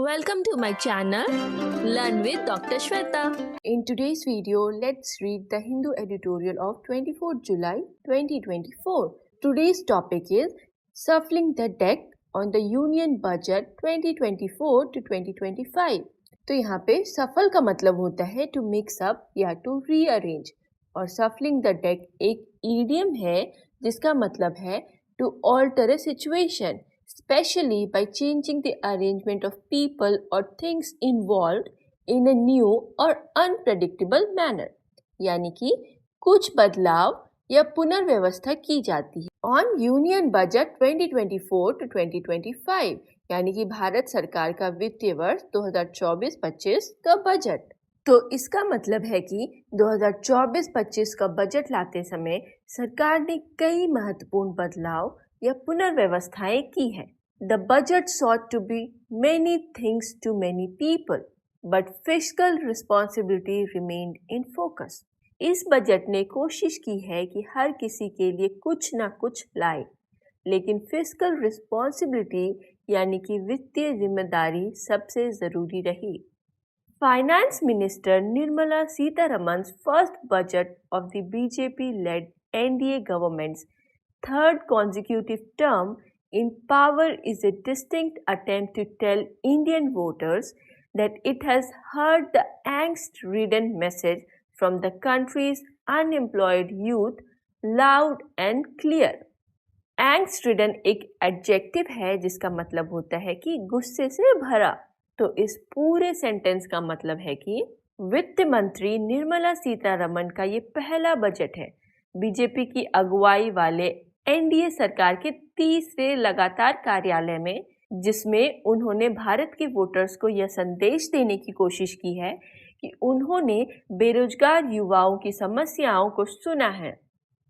Welcome to my channel Learn with Dr. Shweta. In today's video, let's read the Hindu editorial of 24 July 2024. Today's topic is Shuffling the Deck on the Union Budget 2024 to 2025. तो यहाँ पे shuffle का मतलब होता है to mix up या to rearrange और shuffling the deck एक idiom है जिसका मतलब है to alter a situation, especially by changing the arrangement of people or things involved in a new or unpredictable manner. यानी कि कुछ बदलाव या पुनर्व्यवस्था की जाती है ऑन यूनियन बजट 2024 to 2025 यानी कि भारत सरकार का वित्तीय वर्ष 2024-25 का बजट। तो इसका मतलब है कि 2024-25 का बजट लाते समय सरकार ने कई महत्वपूर्ण बदलाव या पुनर्व्यवस्थाएं की है। The budget sought to be many things to many people, but fiscal responsibility remained in focus. इस बजट ने कोशिश की है कि हर किसी के लिए कुछ ना कुछ लाए, लेकिन फिस्कल रिस्पॉन्सिबिलिटी यानी कि वित्तीय जिम्मेदारी सबसे जरूरी रही। फाइनेंस मिनिस्टर निर्मला सीतारमण's first budget of the BJP-led NDA government's third consecutive term in power is a distinct attempt to tell Indian voters that it has heard the angst-ridden message from the country's unemployed youth loud and clear. Angst-ridden एक adjective है जिसका मतलब होता है कि गुस्से से भरा। तो इस पूरे सेंटेंस का मतलब है कि वित्त मंत्री निर्मला सीतारमण का ये पहला बजट है बीजेपी की अगुवाई वाले एनडीए सरकार के तीसरे लगातार कार्यालय में, जिसमें उन्होंने भारत के वोटर्स को यह संदेश देने की कोशिश की है कि उन्होंने बेरोजगार युवाओं की समस्याओं को सुना है।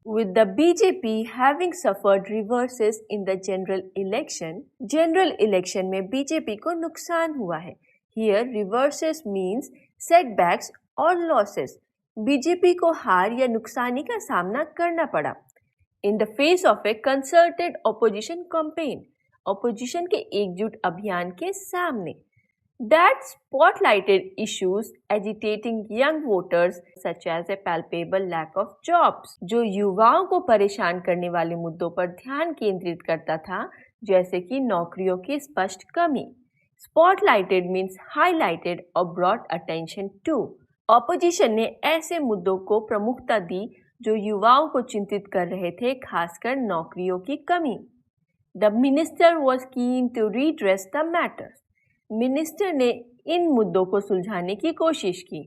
With the BJP having suffered reverses in the general election में बीजेपी को नुकसान हुआ है। Here reverses means setbacks or losses. BJP को हार या नुकसानी का सामना करना पड़ा। In the face of a concerted opposition campaign, opposition के एकजुट अभियान के सामने, that spotlighted issues agitating young voters such as a palpable lack of jobs, जो युवाओं को परेशान करने वाले मुद्दों पर ध्यान केंद्रित करता था, जैसे कि नौकरियों की स्पष्ट कमी। Spotlighted means highlighted or brought attention to. Opposition ने ऐसे मुद्दों को प्रमुखता दी जो युवाओं को चिंतित कर रहे थे, खासकर नौकरियों की कमी। The minister was keen to redress the matters. Minister ने इन मुद्दों को सुलझाने की कोशिश की।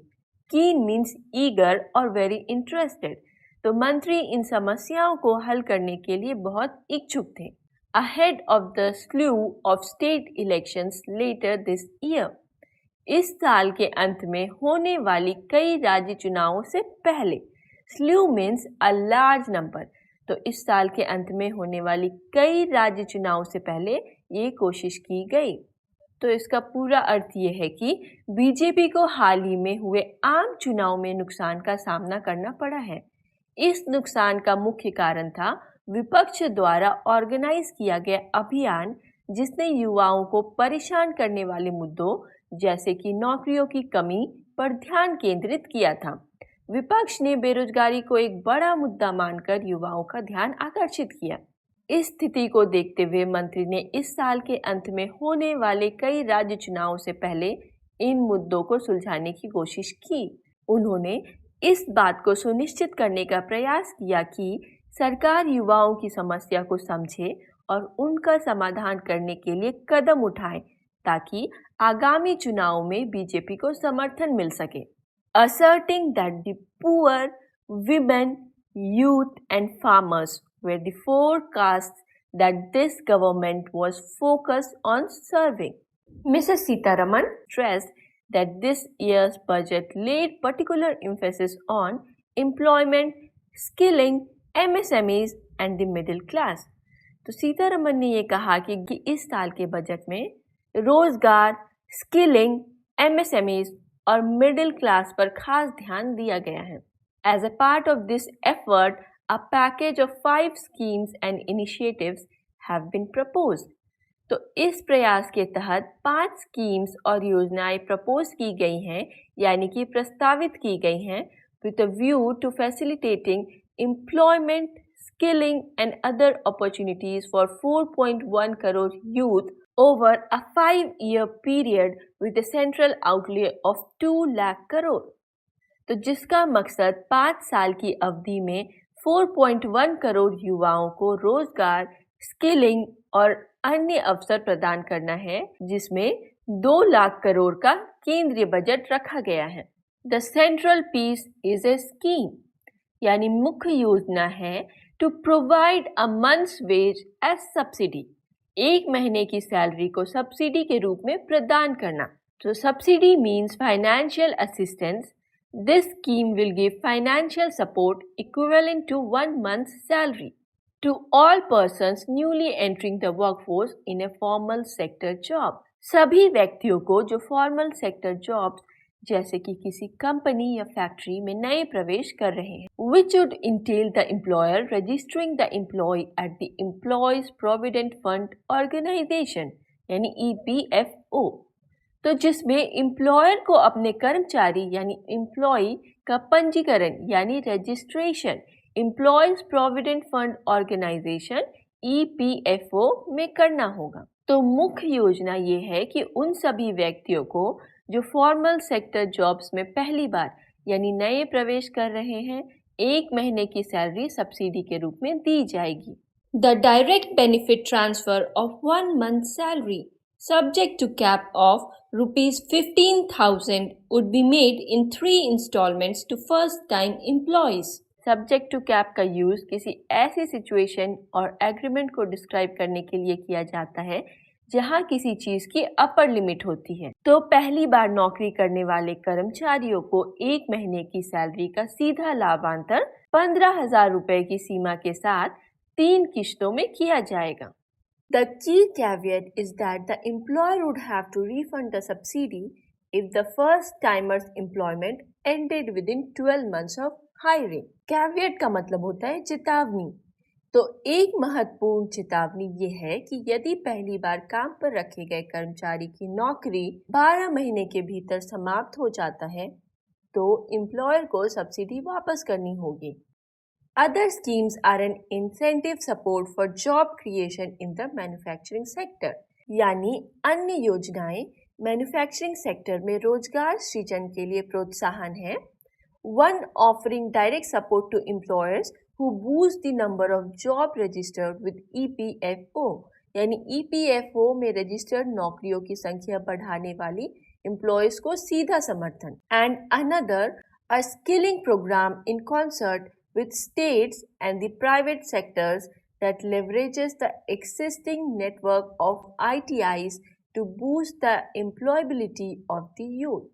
Keen means eager or very interested. तो मंत्री इन समस्याओं को हल करने के लिए बहुत इच्छुक थे। Ahead of the slew of state elections later this year. इस साल के अंत में होने वाली कई राज्य चुनावों से पहले, slew means a large number, तो इस साल के अंत में होने वाली कई राज्य चुनावों से पहले ये कोशिश की गई। तो इसका पूरा अर्थ ये है कि बीजेपी को हाल ही में हुए आम चुनाव में नुकसान का सामना करना पड़ा है। इस नुकसान का मुख्य कारण था विपक्ष द्वारा ऑर्गेनाइज किया गया अभियान, जिसने युवाओं को परेशान करने वाले मुद्दों जैसे कि नौकरियों की कमी पर ध्यान केंद्रित किया था। विपक्ष ने बेरोजगारी को एक बड़ा मुद्दा मानकर युवाओं का ध्यान आकर्षित किया। इस स्थिति को देखते हुए मंत्री ने इस साल के अंत में होने वाले कई राज्य चुनावों से पहले इन मुद्दों को सुलझाने की कोशिश की। उन्होंने इस बात को सुनिश्चित करने का प्रयास किया कि सरकार युवाओं की समस्या को समझे और उनका समाधान करने के लिए कदम उठाए, ताकि आगामी चुनाव में बीजेपी को समर्थन मिल सके। Asserting that the poor, women, youth and farmers were the four castes that this government was focused on serving. Mrs. Sitaraman stressed that this year's budget laid particular emphasis on employment, skilling, MSMEs and the middle class. तो सीतारमन ने ये कहा कि इस साल के budget में रोजगार, स्किलिंग, MSMEs और मिडिल क्लास पर खास ध्यान दिया गया है। As a part of this effort, a package of 5 schemes and initiatives have been proposed. तो इस प्रयास के तहत 5 स्कीम्स और योजनाएं प्रपोज की गई हैं, यानी कि प्रस्तावित की गई हैं, with a view to facilitating employment, skilling and other opportunities for 4.1 crore youth over a 5-year period with a central outlay of 2 lakh crore. तो जिसका मकसद 5 साल की अवधि में 4.1 करोड़ युवाओं को रोजगार, स्किलिंग और अन्य अवसर प्रदान करना है, जिसमें 2 लाख करोड़ का केंद्रीय बजट रखा गया है। The central piece is a scheme, यानी मुख्य योजना है to provide a month's wage as subsidy, 1 महीने की सैलरी को सब्सिडी के रूप में प्रदान करना। तो subsidy means financial assistance. This scheme will give financial support equivalent to 1 month's salary to all persons newly entering the workforce in a formal sector job. सभी व्यक्तियों को जो फॉर्मल सेक्टर जॉब्स जैसे कि किसी कंपनी या फैक्ट्री में नए प्रवेश कर रहे हैं, which would entail the employer registering the employee at the Employees Provident Fund Organization यानी EPFO. तो जिसमें एम्प्लॉयर को अपने कर्मचारी यानी एम्प्लॉय का पंजीकरण यानी registration employees provident fund organisation EPFO में करना होगा। तो मुख्य योजना ये है कि उन सभी व्यक्तियों को जो फॉर्मल सेक्टर जॉब्स में पहली बार यानी नए प्रवेश कर रहे हैं, 1 महीने की सैलरी सब्सिडी के रूप में दी जाएगी। The direct benefit transfer of 1 month salary subject to cap of rupees 15,000 would be made in 3 installments to first time employees. Subject to cap का यूज किसी ऐसी सिचुएशन और एग्रीमेंट को डिस्क्राइब करने के लिए किया जाता है जहां किसी चीज की अपर लिमिट होती है। तो पहली बार नौकरी करने वाले कर्मचारियों को 1 महीने की सैलरी का सीधा लाभांतरण 15,000 रुपए की सीमा के साथ 3 किश्तों में किया जाएगा। The key caveat is that the employer would have to refund the subsidy if the first timer's employment ended within 12 months of hiring. Caveat का मतलब होता है चेतावनी। तो एक महत्वपूर्ण चेतावनी ये है कि यदि पहली बार काम पर रखे गए कर्मचारी की नौकरी 12 महीने के भीतर समाप्त हो जाता है, तो एम्प्लॉयर को सब्सिडी वापस करनी होगी। Other schemes are an incentive support for job creation in the manufacturing sector. यानी अन्य योजनाएं मैन्युफैक्चरिंग सेक्टर में रोजगार सृजन के लिए प्रोत्साहन है। One offering direct support to employers who boost the number of job registered with EPFO. यानी EPFO में रजिस्टर्ड नौकरियों की संख्या बढ़ाने वाली एम्प्लॉयज को सीधा समर्थन। And another, a skilling program in concert with states and the private sectors that leverages the existing network of ITIs to boost the employability of the youth.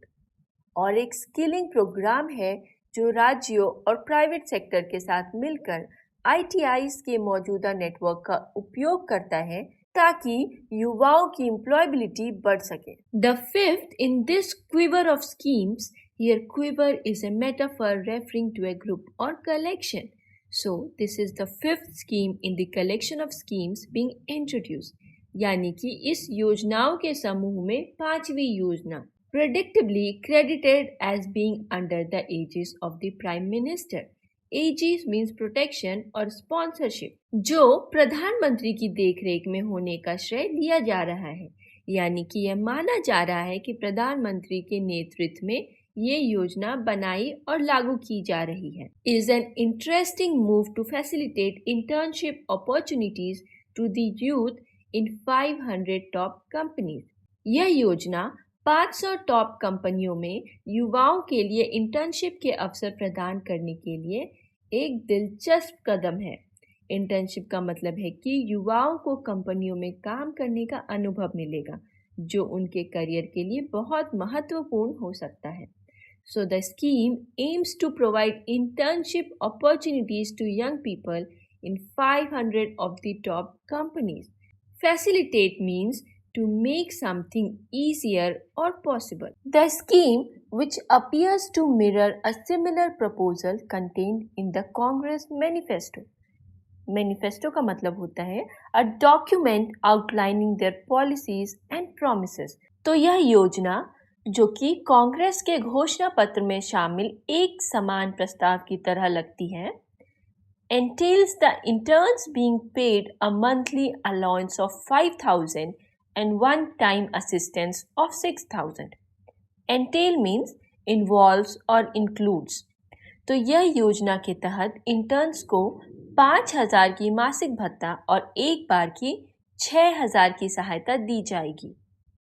और एक स्किलिंग प्रोग्राम है जो राज्यों और प्राइवेट सेक्टर के साथ मिलकर ITIs के मौजूदा नेटवर्क का उपयोग करता है ताकि युवाओं की एम्प्लॉयबिलिटी बढ़ सके। The fifth in this quiver of schemes, here quiver is a metaphor referring to a group or collection. So this is the fifth scheme in the collection of schemes being introduced. यानी कि इस योजनाओं के समूह में 5वीं योजना predictably credited as being under the aegis of the Prime Minister. Aegis means protection और स्पॉन्सरशिप, जो प्रधानमंत्री की देखरेख में होने का श्रेय लिया जा रहा है। यानी कि यह माना जा रहा है कि प्रधानमंत्री के नेतृत्व में ये योजना बनाई और लागू की जा रही है। Is an interesting move to facilitate internship opportunities to the youth in 500 top companies. यह योजना 500 टॉप कंपनियों में युवाओं के लिए इंटर्नशिप के अवसर प्रदान करने के लिए एक दिलचस्प कदम है। इंटर्नशिप का मतलब है कि युवाओं को कंपनियों में काम करने का अनुभव मिलेगा, जो उनके करियर के लिए बहुत महत्वपूर्ण हो सकता है। So the scheme aims to provide internship opportunities to young people in 500 of the top companies. Facilitate means to make something easier or possible. The scheme, which appears to mirror a similar proposal contained in the Congress manifesto. Manifesto का मतलब होता है a document outlining there policies and promises. तो यह योजना जो कि कांग्रेस के घोषणा पत्र में शामिल एक समान प्रस्ताव की तरह लगती है, entails the interns being paid a monthly allowance of 5,000 and one-time assistance of 6,000. Entail means involves or includes. तो यह योजना के तहत इंटर्न्स को 5,000 की मासिक भत्ता और एक बार की 6,000 की सहायता दी जाएगी,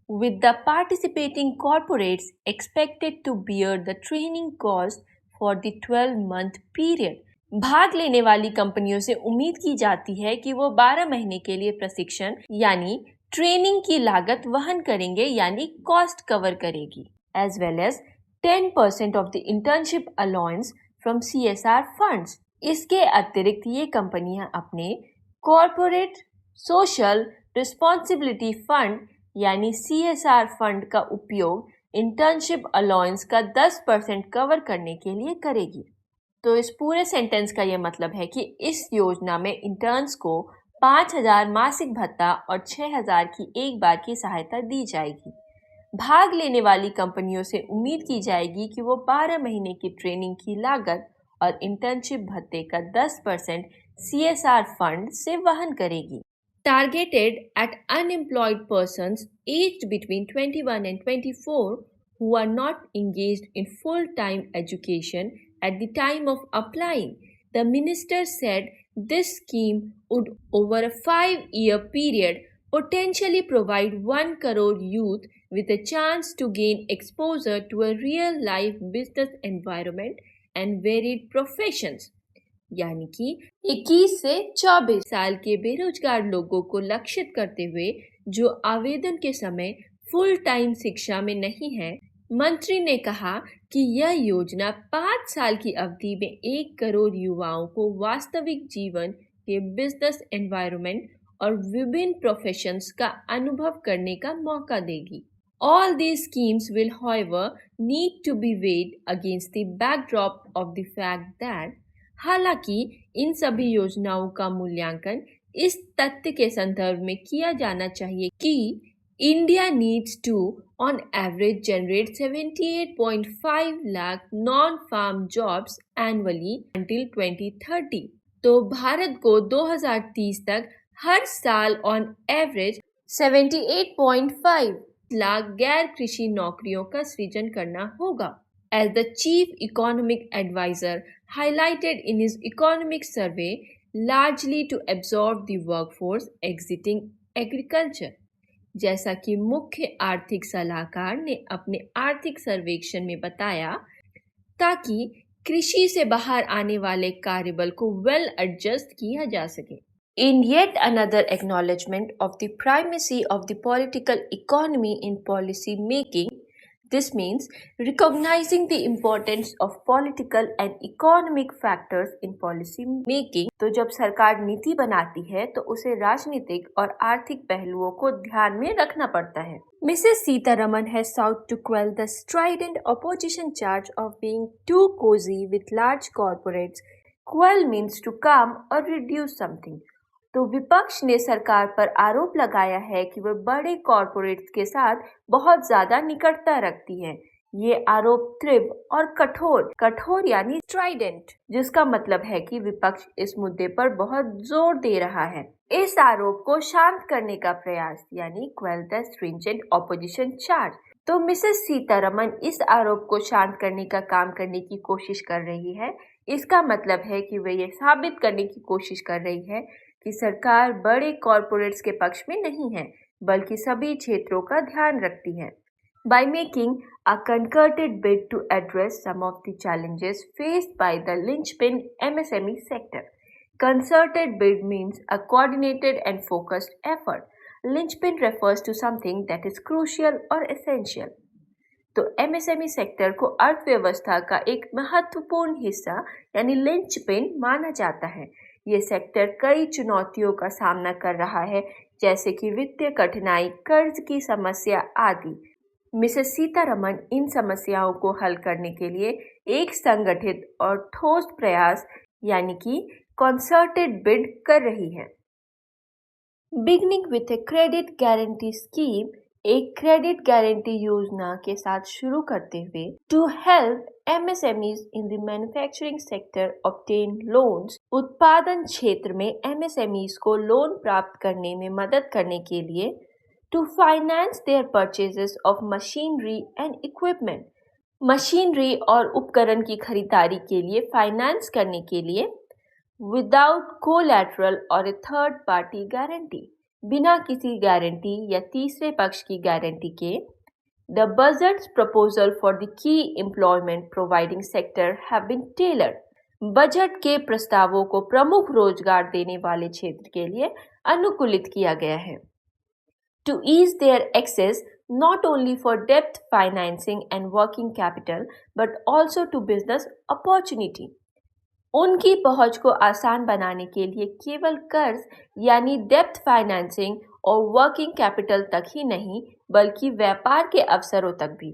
with the participating corporates expected to bear the training cost for the 12-month period. भाग लेने वाली कंपनियों से उम्मीद की जाती है कि वो 12 महीने के लिए प्रशिक्षण यानी ट्रेनिंग की लागत वहन करेंगे यानी कॉस्ट कवर करेगी, as well as 10% of the internship allowance from CSR funds. इसके अतिरिक्त ये कंपनियां अपने कॉरपोरेट सोशल रिस्पॉन्सिबिलिटी फंड यानी CSR फंड का उपयोग इंटर्नशिप अलाउंस का 10% कवर करने के लिए करेगी। तो इस पूरे सेंटेंस का ये मतलब है कि इस योजना में इंटर्न्स को 5,000 मासिक भत्ता और 6,000 की एक बार की सहायता दी जाएगी। भाग लेने वाली कंपनियों से उम्मीद की जाएगी कि वो 12 महीने की ट्रेनिंग की लागत और इंटर्नशिप भत्ते का 10% CSR फंड से वहन करेगी। Targeted at unemployed persons aged between 21 and 24 who are not engaged in full-time education at the time of applying. The minister said this scheme would, over a 5-year period, potentially provide 1 crore youth with a chance to gain exposure to a real-life business environment and varied professions. यानी कि 21 से 24 साल के बेरोजगार लोगों को लक्षित करते हुए जो आवेदन के समय फुल टाइम शिक्षा में नहीं है, मंत्री ने कहा कि यह योजना 5 साल की अवधि में 1 करोड़ युवाओं को वास्तविक जीवन के बिजनेस एनवायरनमेंट और विभिन्न प्रोफेशंस का अनुभव करने का मौका देगी। All these schemes will, however, need to be weighed against the backdrop of the fact that हालांकि इन सभी योजनाओं का मूल्यांकन इस तथ्य के संदर्भ में किया जाना चाहिए कि India needs to on average generate 78.5 lakh non farm jobs annually until 2030। तो भारत को 2030 तक हर साल ऑन एवरेज 78.5 लाख गैर कृषि नौकरियों का सृजन करना होगा। As the chief economic advisor highlighted in his economic survey, largely to absorb the workforce exiting agriculture. जैसा कि मुख्य आर्थिक सलाहकार ने अपने आर्थिक सर्वेक्षण में बताया, ताकि कृषि से बाहर आने वाले कार्यबल को वेल एडजस्ट किया जा सके। In yet another acknowledgement of the primacy of the political economy in policy making, this means recognizing the importance of political and economic factors in policy making. तो जब सरकार नीति बनाती है तो उसे राजनीतिक और आर्थिक पहलुओं को ध्यान में रखना पड़ता है। Mrs. Sitharaman has sought to quell the strident opposition charge of being too cozy with large corporates. Quell means to calm or reduce something. तो विपक्ष ने सरकार पर आरोप लगाया है कि वह बड़े कॉरपोरेट्स के साथ बहुत ज्यादा निकटता रखती है। ये आरोप तीव्र और कठोर यानी स्ट्राइडेंट, जिसका मतलब है कि विपक्ष इस मुद्दे पर बहुत जोर दे रहा है। इस आरोप को शांत करने का प्रयास यानी quail the stringent opposition charge. तो मिसेस सीतारमन इस आरोप को शांत करने का काम करने की कोशिश कर रही है। इसका मतलब है कि वे ये साबित करने की कोशिश कर रही है कि सरकार बड़े कॉरपोरेट्स के पक्ष में नहीं है, बल्कि सभी क्षेत्रों का ध्यान रखती है। By making a concerted bid to address some of the challenges faced by the linchpin MSME sector. Concerted bid means a coordinated and focused effort. Linchpin refers to something that is crucial or essential. तो MSME sector को अर्थव्यवस्था का एक महत्वपूर्ण हिस्सा यानी linchpin माना जाता है। ये सेक्टर कई चुनौतियों का सामना कर रहा है, जैसे कि वित्तीय कठिनाई, कर्ज की समस्या आदि। मिसेस सीतारमन इन समस्याओं को हल करने के लिए एक संगठित और ठोस प्रयास यानी कि concerted bid कर रही है। Beginning with a credit guarantee scheme, एक क्रेडिट गारंटी योजना के साथ शुरू करते हुए to help MSMEs in the manufacturing sector obtain loans, उत्पादन क्षेत्र में MSMEs को लोन प्राप्त करने में मदद करने के लिए to finance their purchases of machinery and equipment, machinery और उपकरण की खरीदारी के लिए फाइनेंस करने के लिए विदाउट कोलैटरल और ए थर्ड पार्टी गारंटी, बिना किसी गारंटी या तीसरे पक्ष की गारंटी के। The budget's proposal for the key employment providing sector have been tailored, budget के प्रस्तावों को प्रमुख रोजगार देने वाले क्षेत्र के लिए अनुकूलित किया गया है। To ease their access not only for debt financing and working capital but also to business opportunity, उनकी पहुंच को आसान बनाने के लिए केवल कर्ज यानी डेप्थ फाइनेंसिंग और वर्किंग कैपिटल तक ही नहीं बल्कि व्यापार के अवसरों तक भी।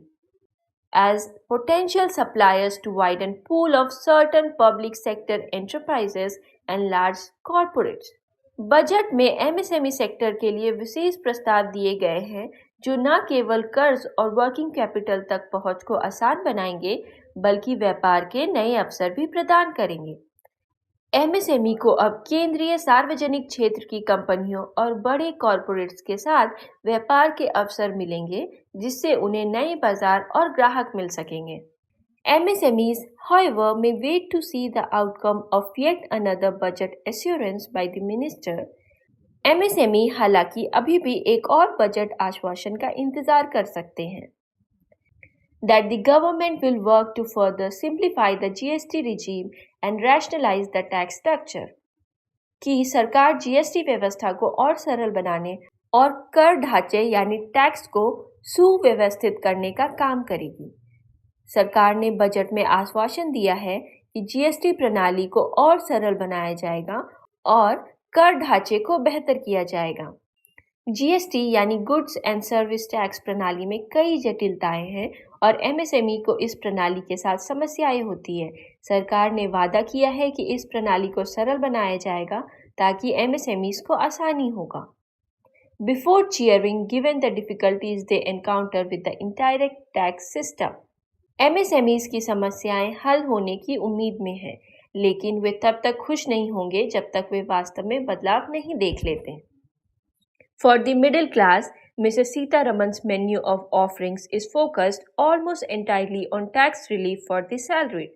As potential suppliers to widen pool of certain public sector enterprises and large corporates, budget में MSME सेक्टर के लिए विशेष प्रस्ताव दिए गए हैं जो न केवल कर्ज और वर्किंग कैपिटल तक पहुंच को आसान बनाएंगे बल्कि व्यापार के नए अवसर भी प्रदान करेंगे। MSME को अब केंद्रीय सार्वजनिक क्षेत्र की कंपनियों और बड़े कॉरपोरेट्स के साथ व्यापार के अवसर मिलेंगे जिससे उन्हें नए बाजार और ग्राहक मिल सकेंगे। MSMEs, however, may wait to see the outcome of yet another budget assurance by the minister. MSME हालांकि अभी भी एक और बजट आश्वासन का इंतजार कर सकते हैं। That the government will work to further simplify the GST regime and rationalize the tax structure. कि सरकार GST व्यवस्था को और सरल बनाने और कर ढांचे यानी टैक्स को सुव्यवस्थित करने का काम करेगी। सरकार ने बजट में आश्वासन दिया है कि जीएसटी प्रणाली को और सरल बनाया जाएगा और कर ढांचे को बेहतर किया जाएगा। जीएसटी यानी गुड्स एंड सर्विस टैक्स प्रणाली में कई जटिलताएं हैं और MSME को इस प्रणाली के साथ समस्याएं होती है। सरकार ने वादा किया है कि इस प्रणाली को सरल बनाया जाएगा ताकि MSMEs को आसानी होगा। Before cheering, given the difficulties they encounter with the indirect tax system, MSMEs की समस्याएं हल होने की उम्मीद में है, लेकिन वे तब तक खुश नहीं होंगे जब तक वे वास्तव में बदलाव नहीं देख लेते। For the middle class, Mrs. Sitharaman's menu of offerings is focused almost entirely on tax relief for the salaried.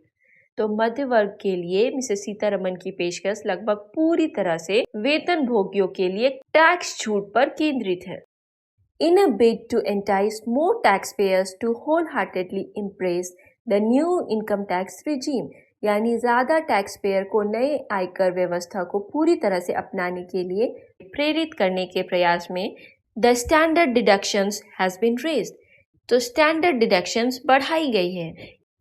तो मध्य वर्ग के लिए मिसेस सीतारमन की पेशकश लगभग पूरी तरह से वेतन भोगियों के लिए टैक्स छूट पर केंद्रित है। In a bid to entice more taxpayers to wholeheartedly embrace the new income tax regime, यानी ज़्यादा टैक्स पेयर को नए आयकर व्यवस्था को पूरी तरह से अपनाने के लिए प्रेरित करने के प्रयास में the standard deductions has been raised, तो स्टैंडर्ड डिडक्शंस बढ़ाई गई है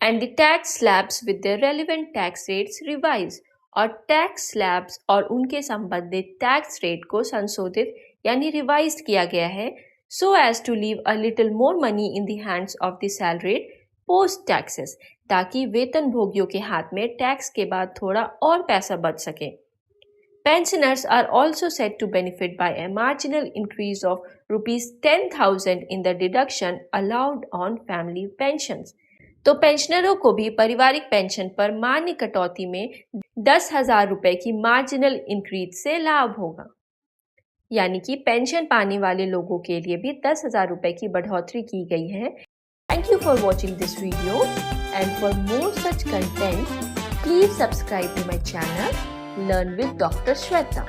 and the tax slabs with the relevant tax rates revise, और टैक्स स्लैब्स और उनके संबंधित टैक्स रेट को संशोधित यानी रिवाइज किया गया है so as to leave a little more money in the hands of the salaried post taxes, ताकि वेतन भोगियों के हाथ में टैक्स के बाद थोड़ा और पैसा बच सके। Pensioners are also said to benefit by a marginal increase of ₹10,000 in the deduction allowed on family pensions. तो पेंशनरों को भी पारिवारिक पेंशन पर मान्य कटौती में 10,000 रुपए की मार्जिनल इंक्रीज से लाभ होगा, यानी कि पेंशन पाने वाले लोगों के लिए भी 10,000 रुपए की बढ़ोतरी की गई है। Thank you for watching this video and for more such content please subscribe to my channel learn with doctor Shweta.